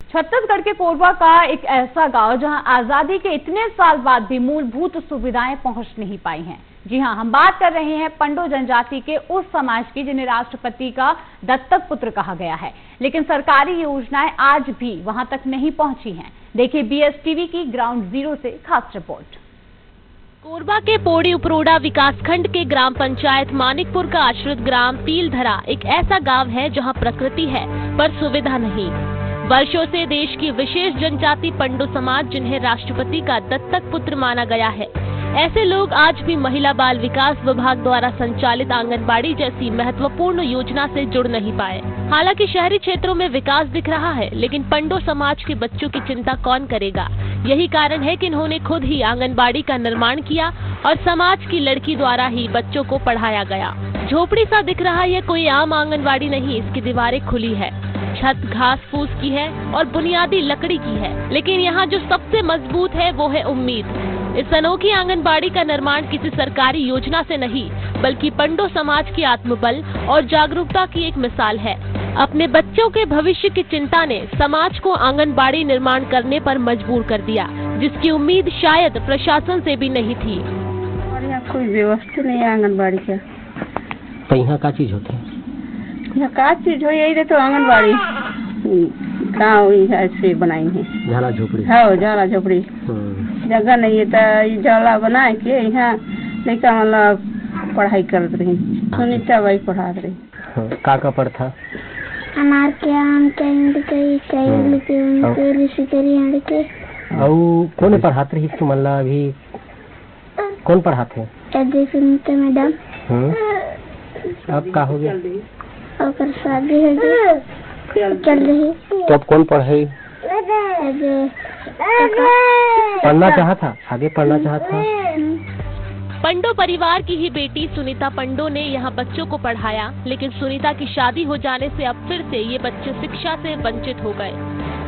छत्तीसगढ़ के कोरबा का एक ऐसा गांव जहां आजादी के इतने साल बाद भी मूलभूत सुविधाएं पहुंच नहीं पाई हैं। जी हां, हम बात कर रहे हैं पंडो जनजाति के उस समाज की जिन्हें राष्ट्रपति का दत्तक पुत्र कहा गया है, लेकिन सरकारी योजनाएं आज भी वहां तक नहीं पहुंची हैं। देखिए BSTV की ग्राउंड जीरो से खास रिपोर्ट। कोरबा के पोड़ी उपरोड़ा विकासखंड के ग्राम पंचायत मानिकपुर का आश्रित ग्राम तिलधरा एक ऐसा गांव है जहां प्रकृति है पर सुविधा नहीं। वर्षों से देश की विशेष जनजाति पंडो समाज, जिन्हें राष्ट्रपति का दत्तक पुत्र माना गया है, ऐसे लोग आज भी महिला बाल विकास विभाग द्वारा संचालित आंगनबाड़ी जैसी महत्वपूर्ण योजना से जुड़ नहीं पाए। हालांकि शहरी क्षेत्रों में विकास दिख रहा है, लेकिन पंडो समाज के बच्चों की चिंता कौन करेगा। यही कारण है कि इन्होंने खुद ही आंगनबाड़ी का निर्माण किया और समाज की लड़की द्वारा ही बच्चों को पढ़ाया गया। झोपड़ी सा दिख रहा है, कोई आम आंगनबाड़ी नहीं। इसकी दीवारें खुली है, छत घास फूस की है और बुनियादी लकड़ी की है, लेकिन यहाँ जो सबसे मजबूत है वो है उम्मीद। इस अनोखी आंगनबाड़ी का निर्माण किसी सरकारी योजना से नहीं, बल्कि पंडो समाज की आत्मबल और जागरूकता की एक मिसाल है। अपने बच्चों के भविष्य की चिंता ने समाज को आंगनबाड़ी निर्माण करने पर मजबूर कर दिया, जिसकी उम्मीद शायद प्रशासन से भी नहीं थी। और यहाँ कोई व्यवस्था नहीं है आंगनबाड़ी का। तो यहाँ का चीज होता है? यहाँ का चीज हो, यही तो आंगनबाड़ी गाँव ऐसे बनाई है। झाला झोपड़ी? हाँ, झाला झोपड़ी। जगह नहीं है तो झाला बना के यहाँ लड़का मतलब पढ़ाई कर रही, सुनीता बाई पढ़ा रही। का पढ़ता? अनार के, आम के, इमली के, ऋषि के। और कौन पढ़ाते रही? मतलब अभी कौन पढ़ाते? सुनीता मैडम। अब का हो गया? और शादी हो गई, चल रही। तो अब कौन पढ़े? पढ़ना चाहा था, आगे पढ़ना चाहा था। पंडो परिवार की ही बेटी सुनीता पंडो ने यहाँ बच्चों को पढ़ाया, लेकिन सुनीता की शादी हो जाने से अब फिर से ये बच्चे शिक्षा से वंचित हो गए।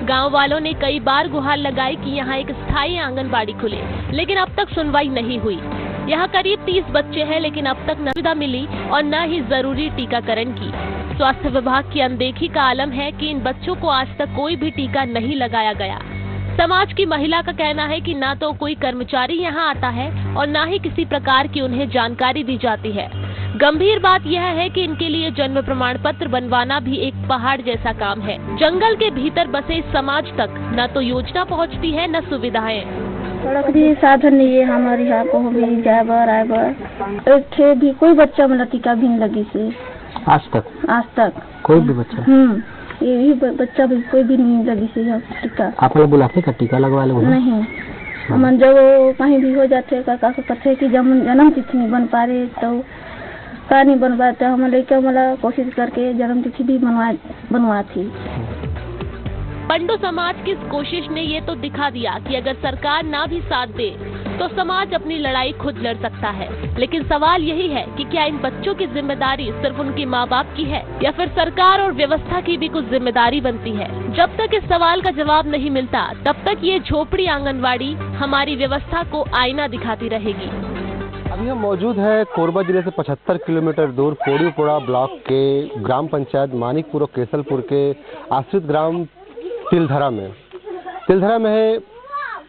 गांव वालों ने कई बार गुहार लगाई कि यहाँ एक स्थायी आंगनबाड़ी खुले, लेकिन अब तक सुनवाई नहीं हुई। यहाँ करीब 30 बच्चे हैं, लेकिन अब तक न सुविधा मिली और न ही जरूरी टीकाकरण की। स्वास्थ्य विभाग की अनदेखी का आलम है कि इन बच्चों को आज तक कोई भी टीका नहीं लगाया गया। समाज की महिला का कहना है कि ना तो कोई कर्मचारी यहाँ आता है और ना ही किसी प्रकार की उन्हें जानकारी दी जाती है। गंभीर बात यह है कि इनके लिए जन्म प्रमाण पत्र बनवाना भी एक पहाड़ जैसा काम है। जंगल के भीतर बसे इस समाज तक न तो योजना पहुँचती है, न सुविधाएं। सड़क भी साधन नहीं है हमारे यहाँ को, भी जाबर आबर थे भी कोई बच्चा मतलब टीका भी नहीं लगी से आज तक कोई भी बच्चा? यही बच्चा भी कोई भी नहीं लगी से टीका। आप लोग बुलाते का टीका लगवा लो? नहीं, हम जब कहीं भी हो जाते काका को पता है कि जन्म तिथि नहीं बन पा रहे तो का नहीं बन पाते, हम लेकर मतलब कोशिश करके जन्म तिथि भी बनवा थी। पंडो समाज की इस कोशिश ने ये तो दिखा दिया कि अगर सरकार ना भी साथ दे तो समाज अपनी लड़ाई खुद लड़ सकता है। लेकिन सवाल यही है कि क्या इन बच्चों की जिम्मेदारी सिर्फ उनके माँ बाप की है या फिर सरकार और व्यवस्था की भी कुछ जिम्मेदारी बनती है। जब तक इस सवाल का जवाब नहीं मिलता, तब तक ये झोपड़ी आंगनबाड़ी हमारी व्यवस्था को आईना दिखाती रहेगी। अभी हम मौजूद है कोरबा जिले से 75 किलोमीटर दूर पोड़ी उपरोड़ा ब्लॉक के ग्राम पंचायत मानिकपुर और केसलपुर के आश्रित ग्राम तिलधरा में है।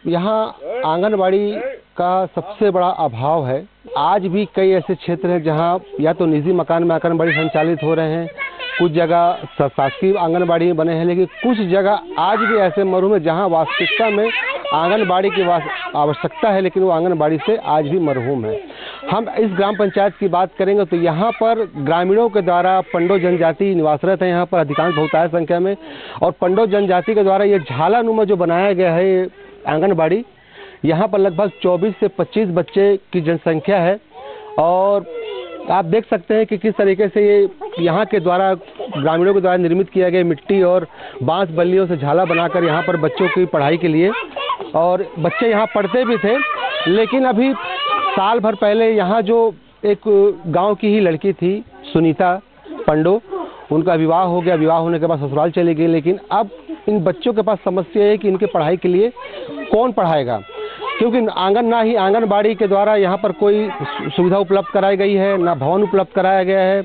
यहाँ आंगनबाड़ी का सबसे बड़ा अभाव है। आज भी कई ऐसे क्षेत्र हैं जहाँ या तो निजी मकान में आंगनबाड़ी संचालित हो रहे हैं, कुछ जगह शासकीय आंगनबाड़ी बने हैं, लेकिन कुछ जगह आज भी ऐसे मरहूम है जहाँ वास्तविकता में आंगनबाड़ी की आवश्यकता है, लेकिन वो आंगनबाड़ी से आज भी मरहूम है। हम इस ग्राम पंचायत की बात करेंगे तो यहाँ पर ग्रामीणों के द्वारा पंडो जनजाति निवासरत है यहाँ पर अधिकांश बहुतायत संख्या में, और पंडो जनजाति के द्वारा ये झाला नुमा जो बनाया गया है आंगनबाड़ी, यहाँ पर लगभग 24 से 25 बच्चे की जनसंख्या है। और आप देख सकते हैं कि किस तरीके से ये यहाँ के द्वारा ग्रामीणों के द्वारा निर्मित किया गया मिट्टी और बांस बल्लियों से झाला बनाकर यहाँ पर बच्चों की पढ़ाई के लिए, और बच्चे यहाँ पढ़ते भी थे। लेकिन अभी साल भर पहले यहाँ जो एक गांव की ही लड़की थी सुनीता पंडो, उनका विवाह हो गया। विवाह होने के बाद ससुराल चली गई, लेकिन अब इन बच्चों के पास समस्या है कि इनके पढ़ाई के लिए कौन पढ़ाएगा, क्योंकि ना ही आंगनबाड़ी के द्वारा यहाँ पर कोई सुविधा उपलब्ध कराई गई है, ना भवन उपलब्ध कराया गया है।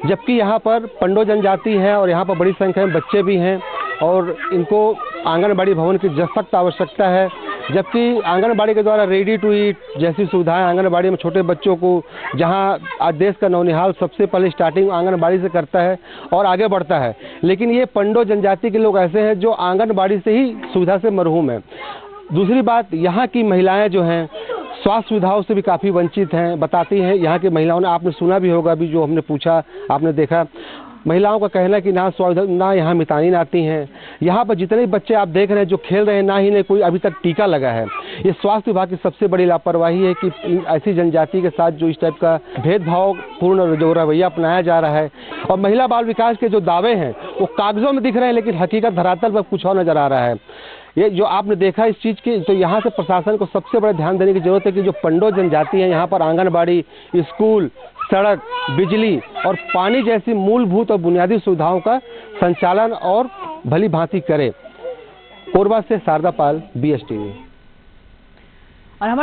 जबकि यहाँ पर पंडो जनजाति है और यहाँ पर बड़ी संख्या में बच्चे भी हैं, और इनको आंगनबाड़ी भवन की सख्त आवश्यकता है, जबकि आंगनबाड़ी के द्वारा रेडी टू ईट जैसी सुविधाएं आंगनबाड़ी में छोटे बच्चों को, जहां आज देश का नौनिहाल सबसे पहले स्टार्टिंग आंगनबाड़ी से करता है और आगे बढ़ता है, लेकिन ये पंडो जनजाति के लोग ऐसे हैं जो आंगनबाड़ी से ही सुविधा से मरहूम हैं। दूसरी बात, यहाँ की महिलाएं जो हैं स्वास्थ्य सुविधाओं से भी काफ़ी वंचित हैं। बताती हैं यहाँ की महिलाओं ने, आपने सुना भी होगा, अभी जो हमने पूछा आपने देखा, महिलाओं का कहना है कि ना यहाँ मितानिन आती हैं। यहाँ पर जितने बच्चे आप देख रहे हैं जो खेल रहे हैं, ना ही ने कोई अभी तक टीका लगा है। ये स्वास्थ्य विभाग की सबसे बड़ी लापरवाही है कि ऐसी जनजाति के साथ जो इस टाइप का भेदभावपूर्ण जो रवैया अपनाया जा रहा है। और महिला बाल विकास के जो दावे हैं वो कागजों में दिख रहे हैं, लेकिन हकीकत धरातल पर कुछ और नजर आ रहा है। ये जो आपने देखा इस चीज़ की, तो यहाँ से प्रशासन को सबसे बड़ा ध्यान देने की जरूरत है कि जो पंडो जनजाति है यहाँ पर आंगनबाड़ी, स्कूल, सड़क, बिजली और पानी जैसी मूलभूत और बुनियादी सुविधाओं का संचालन और भली भांति करे। कोरबा से शारदा पाल, BSTV।